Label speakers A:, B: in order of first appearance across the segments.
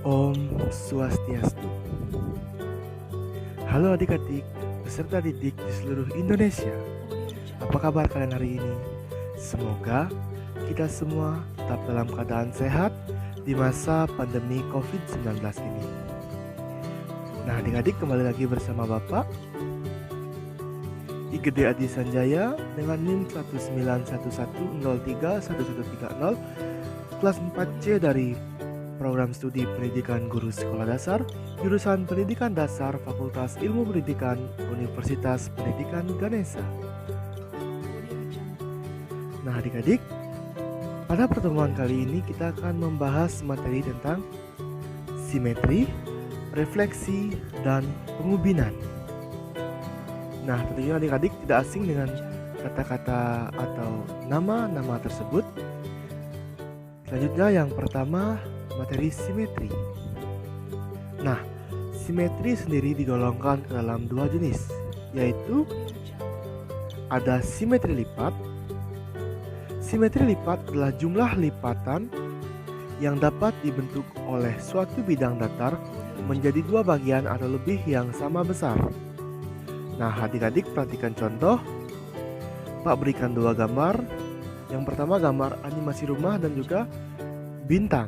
A: Om Swastiastu. Halo adik-adik, peserta didik di seluruh Indonesia. Apa kabar kalian hari ini? Semoga kita semua tetap dalam keadaan sehat di masa pandemi COVID-19 ini. Nah adik-adik, kembali lagi bersama Bapak Igede Adi Sanjaya dengan NIM 191103130 kelas 4C dari Program Studi Pendidikan Guru Sekolah Dasar, jurusan Pendidikan Dasar, Fakultas Ilmu Pendidikan, Universitas Pendidikan Ganesha. Nah adik-adik, pada pertemuan kali ini kita akan membahas materi tentang simetri, refleksi, dan pengubinan. Nah tentunya adik-adik tidak asing dengan kata-kata atau nama-nama tersebut. Selanjutnya yang pertama, materi simetri. Nah, simetri sendiri digolongkan ke dalam dua jenis, yaitu ada simetri lipat. Simetri lipat adalah jumlah lipatan yang dapat dibentuk oleh suatu bidang datar menjadi dua bagian atau lebih yang sama besar. Nah, adik-adik perhatikan contoh. Pak berikan dua gambar. Yang pertama gambar animasi rumah dan juga bintang.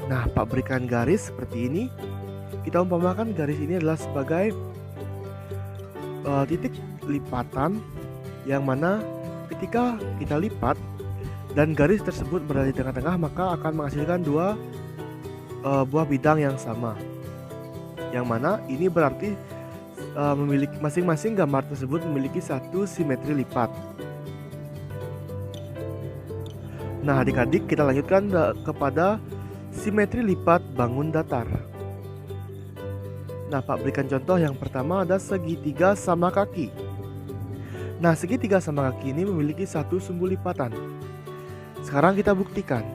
A: Nah, Pak berikan garis seperti ini. Kita umpamakan garis ini adalah sebagai titik lipatan yang mana ketika kita lipat dan garis tersebut berada di tengah-tengah, maka akan menghasilkan dua buah bidang yang sama. Yang mana ini berarti memiliki masing-masing gambar tersebut memiliki satu simetri lipat. Nah, adik-adik kita lanjutkan kepada simetri lipat bangun datar. Nah, Pak berikan contoh yang pertama ada segitiga sama kaki. Nah, segitiga sama kaki ini memiliki satu sumbu lipatan. Sekarang kita buktikan.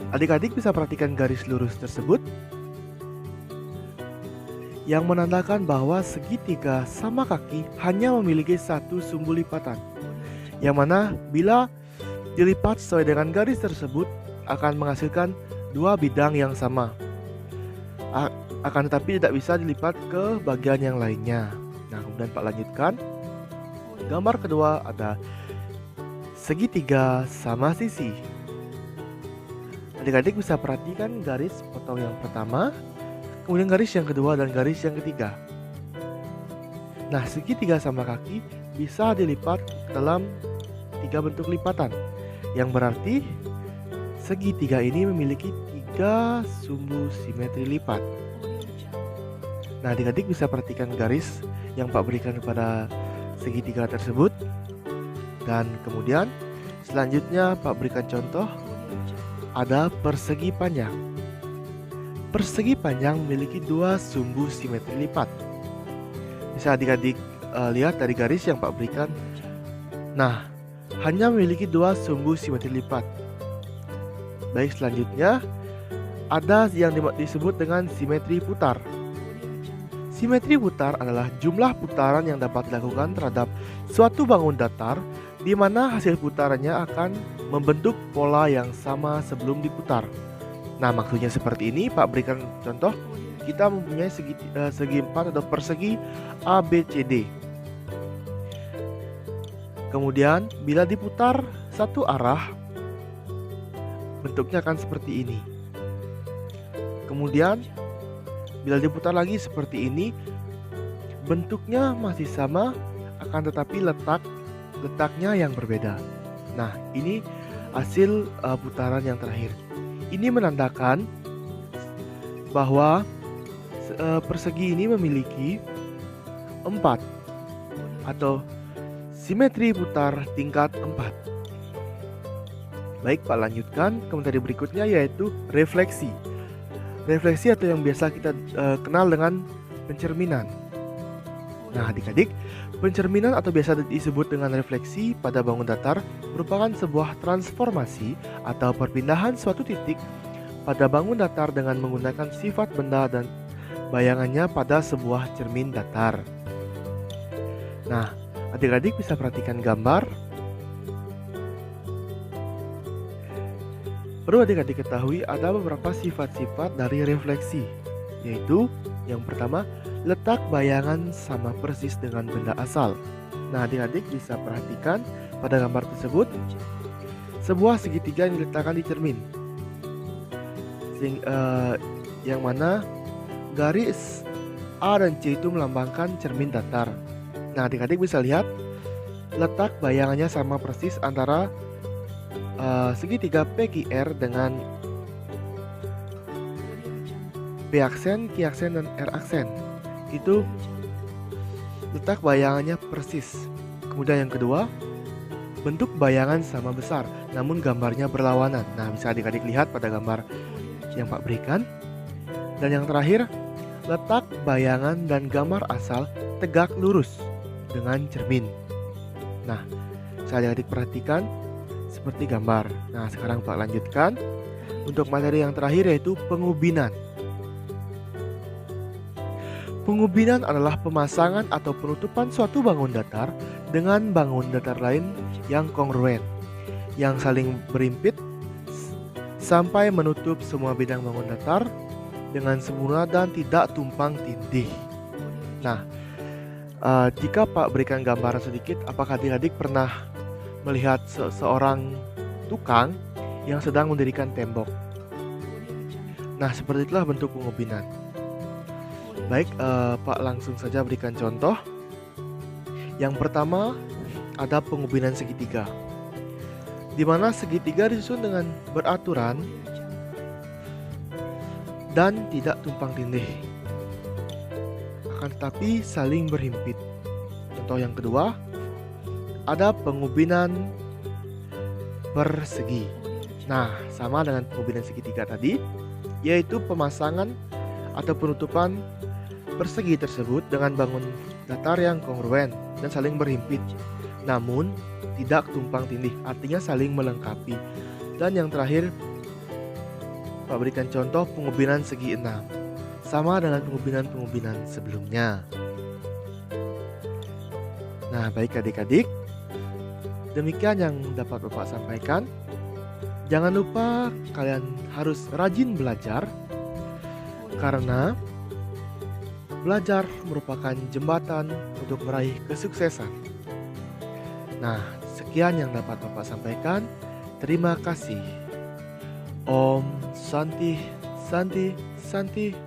A: Adik-adik bisa perhatikan garis lurus tersebut yang menandakan bahwa segitiga sama kaki hanya memiliki satu sumbu lipatan. Yang mana bila dilipat sesuai dengan garis tersebut akan menghasilkan dua bidang yang sama. Akan tetapi tidak bisa dilipat ke bagian yang lainnya. Nah, kemudian Pak lanjutkan. Gambar kedua ada segitiga sama sisi. Adik-adik bisa perhatikan garis potong yang pertama, kemudian garis yang kedua dan garis yang ketiga. Nah, segitiga sama kaki bisa dilipat dalam tiga bentuk lipatan, yang berarti segitiga ini memiliki tiga sumbu simetri lipat. Nah, adik-adik bisa perhatikan garis yang Pak berikan kepada segitiga tersebut. Dan kemudian selanjutnya Pak berikan contoh, ada persegi panjang. Persegi panjang memiliki dua sumbu simetri lipat. Bisa adik-adik lihat dari garis yang Pak berikan. Nah, hanya memiliki dua sumbu simetri lipat. Baik, selanjutnya ada yang disebut dengan simetri putar. Simetri putar adalah jumlah putaran yang dapat dilakukan terhadap suatu bangun datar di mana hasil putarannya akan membentuk pola yang sama sebelum diputar. Nah, maksudnya seperti ini. Pak berikan contoh. Kita mempunyai segi empat atau persegi ABCD. Kemudian bila diputar satu arah, bentuknya akan seperti ini. Kemudian bila diputar lagi seperti ini, bentuknya masih sama, akan tetapi letaknya yang berbeda. Nah, ini hasil putaran yang terakhir. Ini menandakan bahwa persegi ini memiliki 4 atau simetri putar tingkat 4. Baik, Pak lanjutkan ke materi berikutnya, yaitu refleksi. Refleksi atau yang biasa kita kenal dengan pencerminan. Nah, adik-adik, pencerminan atau biasa disebut dengan refleksi pada bangun datar merupakan sebuah transformasi atau perpindahan suatu titik pada bangun datar dengan menggunakan sifat benda dan bayangannya pada sebuah cermin datar. Nah, adik-adik bisa perhatikan gambar. Perlu adik-adik ketahui ada beberapa sifat-sifat dari refleksi, yaitu yang pertama, letak bayangan sama persis dengan benda asal. Nah, adik-adik bisa perhatikan pada gambar tersebut, sebuah segitiga yang diletakkan di cermin, yang mana garis A dan C itu melambangkan cermin datar. Nah, adik-adik bisa lihat letak bayangannya sama persis antara segitiga PQR dengan B aksen, Q aksen, dan R aksen. Itu letak bayangannya persis. Kemudian yang kedua, bentuk bayangan sama besar, namun gambarnya berlawanan. Nah, bisa adik-adik lihat pada gambar yang Pak berikan. Dan yang terakhir, letak bayangan dan gambar asal tegak lurus dengan cermin. Nah, bisa adik-adik perhatikan seperti gambar. Nah, sekarang Pak lanjutkan untuk materi yang terakhir, yaitu pengubinan. Pengubinan adalah pemasangan atau penutupan suatu bangun datar dengan bangun datar lain yang kongruen, yang saling berimpit sampai menutup semua bidang bangun datar dengan sempurna dan tidak tumpang tindih. Nah, jika Pak berikan gambaran sedikit, apakah adik-adik pernah melihat seorang tukang yang sedang mendirikan tembok? Nah, seperti itulah bentuk pengubinan. Baik, Pak langsung saja berikan contoh. Yang pertama, ada pengubinan segitiga, di mana segitiga disusun dengan beraturan dan tidak tumpang tindih, akan tetapi saling berhimpit. Contoh yang kedua, ada pengubinan persegi. Nah, sama dengan pengubinan segitiga tadi, yaitu pemasangan atau penutupan persegi tersebut dengan bangun datar yang kongruen dan saling berhimpit, namun tidak tumpang tindih, artinya saling melengkapi. Dan yang terakhir, Pak berikan contoh pengubinan segi 6, sama dengan pengubinan-pengubinan sebelumnya. Nah, baik adik-adik, demikian yang dapat Bapak sampaikan. Jangan lupa kalian harus rajin belajar, karena belajar merupakan jembatan untuk meraih kesuksesan. Nah, sekian yang dapat Bapak sampaikan. Terima kasih. Om Santi, Santi, Santi.